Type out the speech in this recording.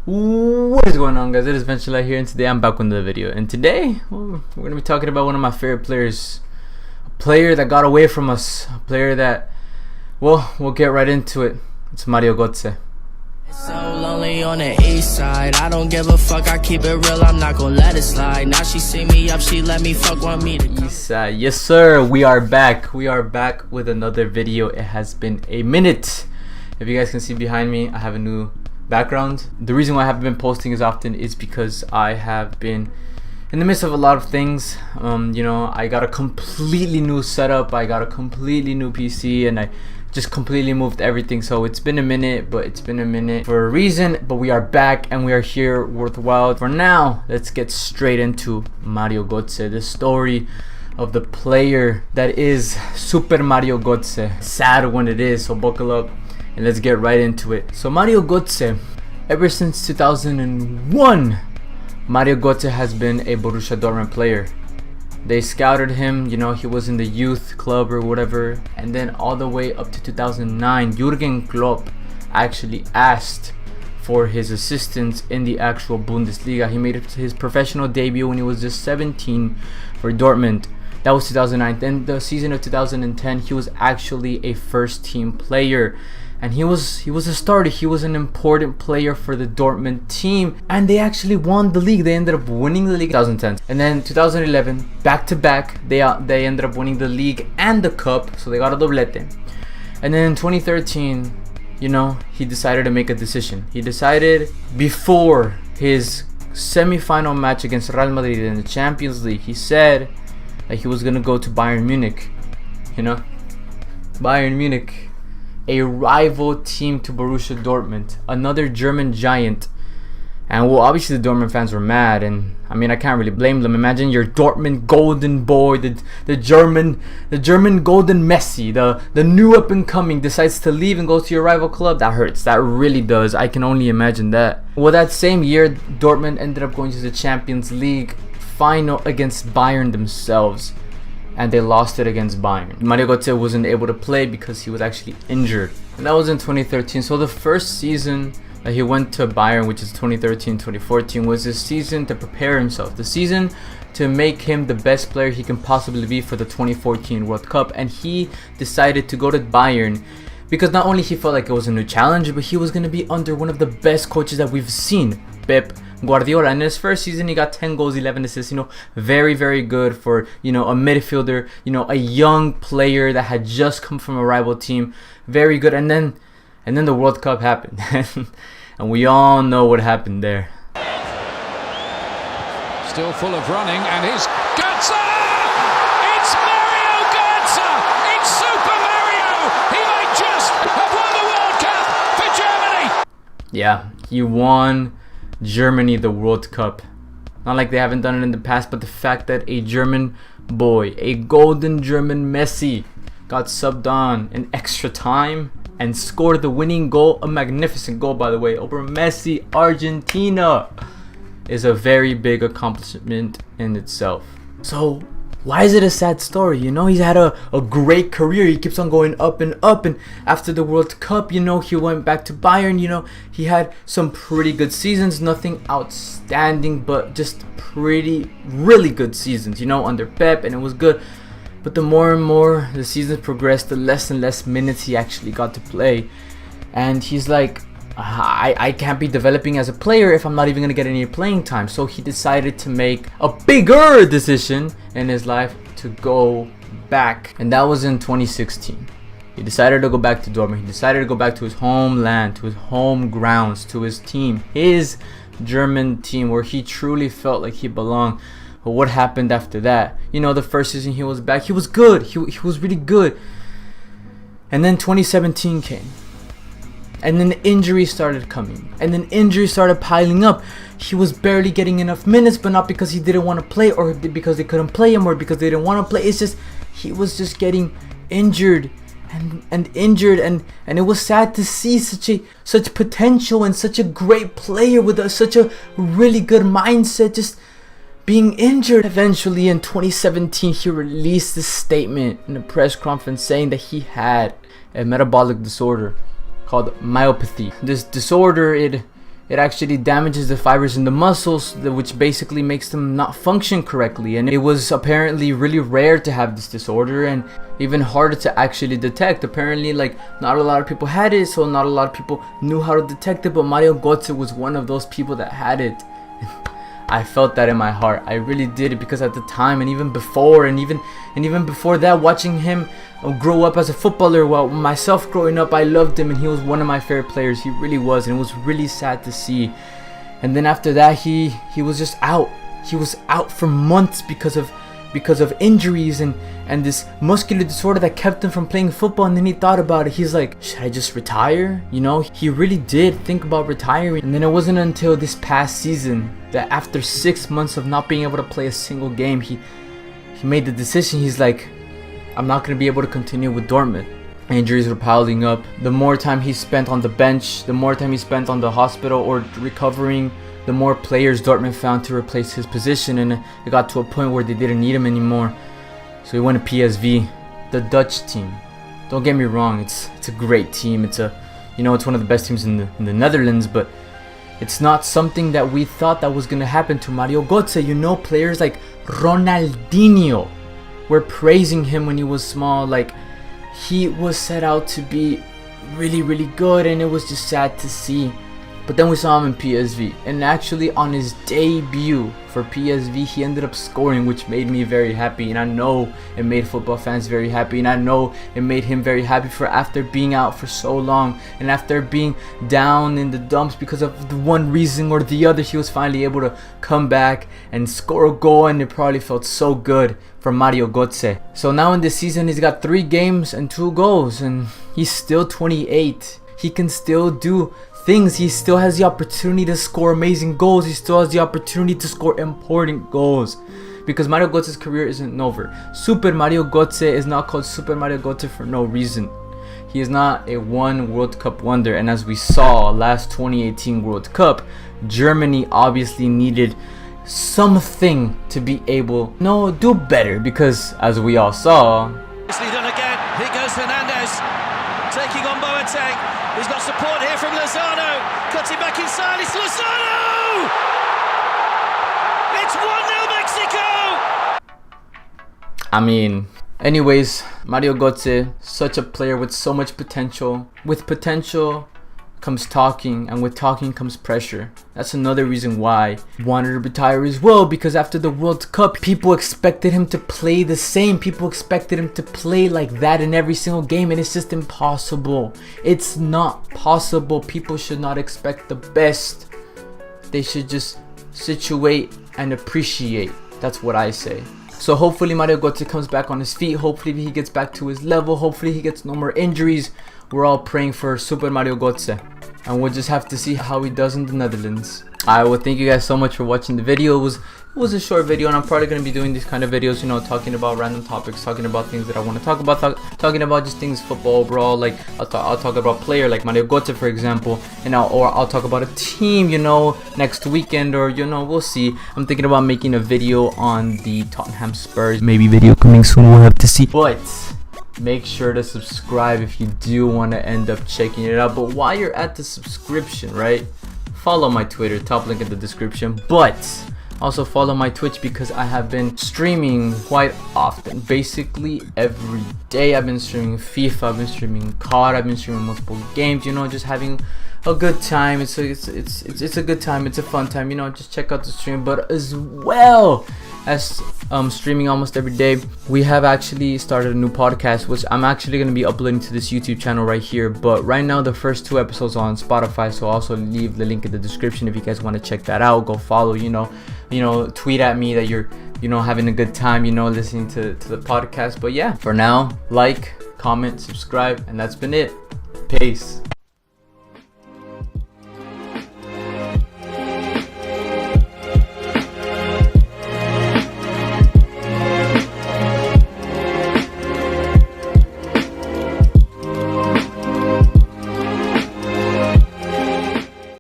What is going on, guys? It is Ventura here, and today I'm back with another video. And today, we're going to be talking about one of my favorite players. A player that got away from us. A player that, well, we'll get right into it. It's Mario Götze. So lonely on the east side. I don't give a fuck, I keep it real, I'm not gonna let it slide. Now she see me up, she let me fuck, want me to East side. Yes sir, we are back. We are back with another video. It has been a minute. If you guys can see behind me, I have a new background. The reason why I haven't been posting as often is because I have been in the midst of a lot of things. You know, I got a completely new setup, I got a completely new PC, and I just completely moved everything. So it's been a minute, but it's been a minute for a reason. But we are back and we are here worthwhile. For now, let's get straight into Mario Gotze, the story of the player that is Super Mario Gotze. Sad when it is, so buckle up and let's get right into it. So Mario Gotze, ever since 2001, Mario Gotze has been a Borussia Dortmund player. They scouted him, you know, he was in the youth club or whatever, and then all the way up to 2009, Jurgen Klopp actually asked for his assistance in the actual Bundesliga. He made his professional debut when he was just 17 for Dortmund. That was 2009. Then the season of 2010, he was actually a first team player. And he was a starter. He was an important player for the Dortmund team, and they actually won the league. They ended up winning the league in 2010, and then 2011, back to back, they ended up winning the league and the cup, so they got a doblete. And then in 2013, you know, he decided to make a decision. He decided before his semi-final match against Real Madrid in the Champions League, he said that he was gonna go to Bayern Munich. You know, Bayern Munich, a rival team to Borussia Dortmund, another German giant. And well, obviously the Dortmund fans were mad, and I mean, I can't really blame them. Imagine your Dortmund golden boy, the German golden Messi, the new up and coming, decides to leave and go to your rival club. That hurts. That really does. I can only imagine that. Well, that same year, Dortmund ended up going to the Champions League final against Bayern themselves, and they lost it against Bayern. Mario Gotze wasn't able to play because he was actually injured. And that was in 2013. So the first season that he went to Bayern, which is 2013-2014, was his season to prepare himself. The season to make him the best player he can possibly be for the 2014 World Cup. And he decided to go to Bayern because not only he felt like it was a new challenge, but he was going to be under one of the best coaches that we've seen, Pep Guardiola. And in his first season, he got 10 goals, 11 assists. You know, very, very good for, you know, a midfielder, you know, a young player that had just come from a rival team. Very good. And then the World Cup happened. And we all know what happened there. Still full of running, and here's Gtze! It's Mario Götze! It's Super Mario! He might just have won the World Cup for Germany! Yeah, he won Germany the World Cup. Not like they haven't done it in the past, but the fact that a German boy, a golden German Messi, got subbed on in extra time and scored the winning goal, a magnificent goal by the way, over Messi, Argentina, is a very big accomplishment in itself. So why is it a sad story? You know, he's had a great career. He keeps on going up and up. And after the World Cup, you know, he went back to Bayern. You know, he had some pretty good seasons. Nothing outstanding, but just really good seasons, you know, under Pep. And it was good. But the more and more the seasons progressed, the less and less minutes he actually got to play. And he's like, I can't be developing as a player if I'm not even going to get any playing time. So he decided to make a bigger decision in his life to go back. And that was in 2016. He decided to go back to Dortmund. He decided to go back to his homeland, to his home grounds, to his team, his German team, where he truly felt like he belonged. But what happened after that? You know, the first season he was back, he was good. He was really good. And then 2017 came. And then injuries started coming. And then injuries started piling up. He was barely getting enough minutes, but not because he didn't want to play or because they couldn't play him or because they didn't want to play. It's just he was just getting injured and injured, and it was sad to see such potential and such a great player with such a really good mindset just being injured. Eventually in 2017, he released this statement in a press conference saying that he had a metabolic disorder called myopathy. This disorder, it it actually damages the fibers in the muscles, which basically makes them not function correctly. And it was apparently really rare to have this disorder, and even harder to actually detect. Apparently, like, not a lot of people had it, so not a lot of people knew how to detect it, but Mario Gotze was one of those people that had it. I felt that in my heart. I really did, because at the time, and even before, and even before that, watching him grow up as a footballer, well, myself growing up, I loved him, and he was one of my favorite players. He really was, and it was really sad to see. And then after that, he was just out. He was out for months because of injuries and this muscular disorder that kept him from playing football. And then he thought about it. He's like, should I just retire? You know, he really did think about retiring. And then it wasn't until this past season that, after 6 months of not being able to play a single game, he made the decision. He's like, I'm not going to be able to continue with Dortmund. Injuries were piling up. The more time he spent on the bench, the more time he spent on the hospital or recovering, the more players Dortmund found to replace his position, and it got to a point where they didn't need him anymore. So he went to PSV, the Dutch team. Don't get me wrong, it's a great team. It's it's one of the best teams in the Netherlands, but it's not something that we thought that was gonna happen to Mario Götze. You know, players like Ronaldinho were praising him when he was small. Like, he was set out to be really, really good, and it was just sad to see. But then we saw him in PSV, and actually on his debut for PSV, he ended up scoring, which made me very happy, and I know it made football fans very happy, and I know it made him very happy, for after being out for so long, and after being down in the dumps because of the one reason or the other, he was finally able to come back and score a goal, and it probably felt so good for Mario Gotze. So now in this season, he's got 3 games and 2 goals, and he's still 28. He can still do things. He still has the opportunity to score amazing goals. He still has the opportunity to score important goals, because Mario Götze's career isn't over. Super Mario Gotze is not called Super Mario Gotze for no reason. He is not a one World Cup wonder, and as we saw last 2018 World Cup, Germany obviously needed something to be able do better, because as we all saw, Nicely done again. Here goes Hernandez, taking on Boateng. He's got support here from Lozano. Cutting back inside. It's Lozano! It's 1-0 Mexico! I mean, anyways, Mario Gotze, such a player with so much potential. With potential comes talking, and with talking comes pressure. That's another reason why he wanted to retire as well, because after the World Cup, people expected him to play the same. People expected him to play like that in every single game, and it's just impossible. It's not possible. People should not expect the best. They should just situate and appreciate. That's what I say. So hopefully Mario Gotze comes back on his feet. Hopefully he gets back to his level. Hopefully he gets no more injuries. We're all praying for Super Mario Gotze, and we'll just have to see how he does in the Netherlands. Alright, well, thank you guys so much for watching the video. It was a short video, and I'm probably going to be doing these kind of videos, talking about random topics, talking about things that I want to talk about, talking about just things football overall. Like I'll talk about a player like Mario Gotze, for example, and I'll talk about a team, next weekend, or we'll see. I'm thinking about making a video on the Tottenham Spurs, maybe video coming soon, we'll have to see. But make sure to subscribe if you do want to end up checking it out. But while you're at the subscription, right, follow my Twitter, top link in the description, but also follow my Twitch, because I have been streaming quite often. Basically every day I've been streaming FIFA, I've been streaming COD, I've been streaming multiple games, just having a good time. It's a good time, it's a fun time, just check out the stream. But as well as streaming almost every day, we have actually started a new podcast, which I'm actually going to be uploading to this YouTube channel right here. But right now the first 2 episodes are on Spotify, so I'll also leave the link in the description if you guys want to check that out. Go follow, tweet at me that you're having a good time, listening to the podcast. But yeah, for now, like, comment, subscribe, and that's been it. Peace.